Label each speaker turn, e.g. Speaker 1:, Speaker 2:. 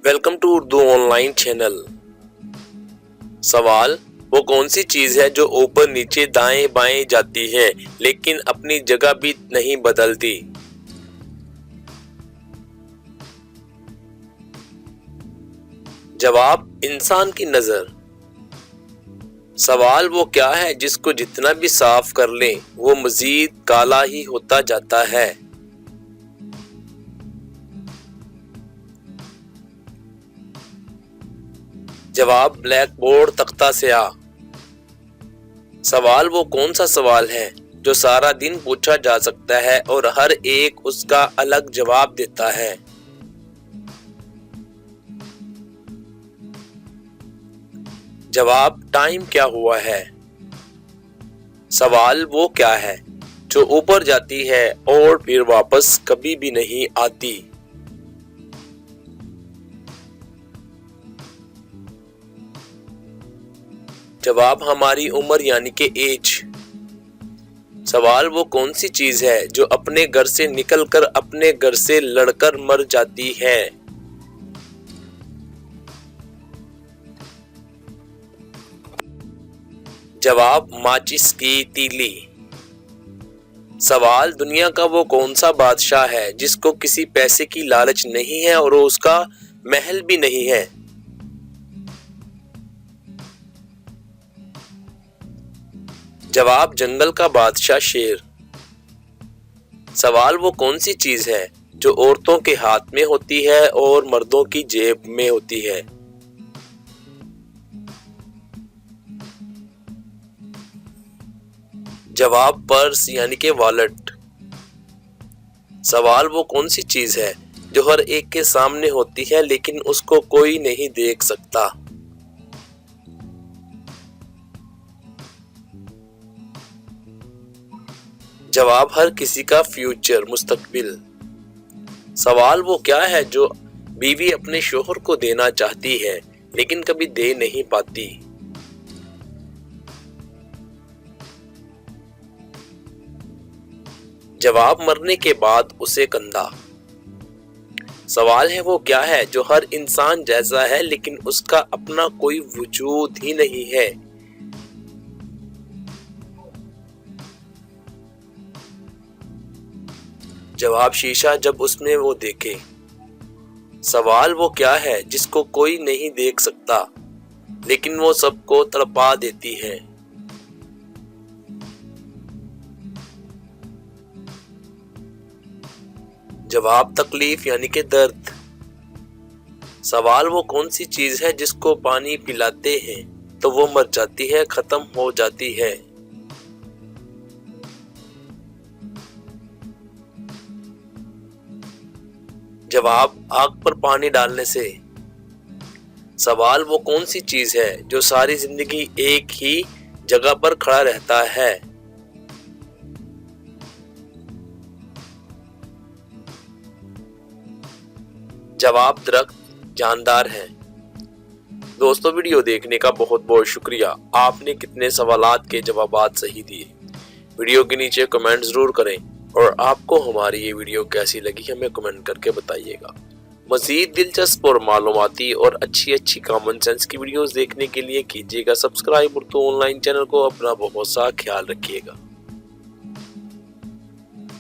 Speaker 1: Welcome to Urdu online channel. सवाल, वो कौन सी चीज है जो ऊपर नीचे दाएं बाएं जाती है लेकिन अपनी जगह भी नहीं बदलती? जवाब, इंसान की नजर। सवाल, वो क्या है जिसको जितना भी साफ कर लें वो मजीद काला ही होता जाता है? जवाब, ब्लैक बोर्ड, तख्ता स्याह। सवाल, वो कौन सा सवाल है जो सारा दिन पूछा जा सकता है और हर एक उसका अलग जवाब देता है? जवाब, टाइम क्या हुआ है। सवाल, वो क्या है जो ऊपर जाती है और फिर वापस कभी भी नहीं आती? जवाब, हमारी उम्र यानी कि एज। सवाल, वो कौन सी चीज है जो अपने घर से निकलकर अपने घर से लड़कर मर जाती है? जवाब, माचिस की तीली। सवाल, दुनिया का वो कौन सा बादशाह है जिसको किसी पैसे की लालच नहीं है और उसका महल भी नहीं है? जवाब, जंगल का बादशाह शेर। सवाल, वो कौन सी चीज है जो औरतों के हाथ में होती है और मर्दों की जेब में होती है? जवाब, पर्स यानी कि वॉलेट। सवाल, वो कौन सी चीज है जो हर एक के सामने होती है लेकिन उसको कोई नहीं देख सकता? जवाब, हर किसी का फ्यूचर, मुस्तकबिल। सवाल, वो क्या है जो बीवी अपने शोहर को देना चाहती है लेकिन कभी दे नहीं पाती? जवाब, मरने के बाद उसे कंधा। सवाल है, वो क्या है जो हर इंसान जैसा है लेकिन उसका अपना कोई वजूद ही नहीं है? जवाब, शीशा जब उसमें वो देखे। सवाल, वो क्या है जिसको कोई नहीं देख सकता लेकिन वो सबको तड़पा देती है? जवाब, तकलीफ यानी कि दर्द। सवाल, वो कौन सी चीज है जिसको पानी पिलाते हैं तो वो मर जाती है, खत्म हो जाती है? जवाब, आग पर पानी डालने से। सवाल, वो कौन सी चीज है जो सारी जिंदगी एक ही जगह पर खड़ा रहता है? जवाब, दरख्त जानदार है। दोस्तों, वीडियो देखने का बहुत बहुत शुक्रिया। आपने कितने सवालात के जवाबात सही दिए। वीडियो के नीचे कमेंट जरूर करें और आपको हमारी ये वीडियो कैसी लगी हमें कमेंट करके बताइएगा। मज़ीद दिलचस्प और मालूमाती और अच्छी कॉमन सेंस की वीडियोस देखने के लिए कीजिएगा सब्सक्राइब उर्दू ऑनलाइन चैनल को। अपना बहुत सा ख्याल रखिएगा।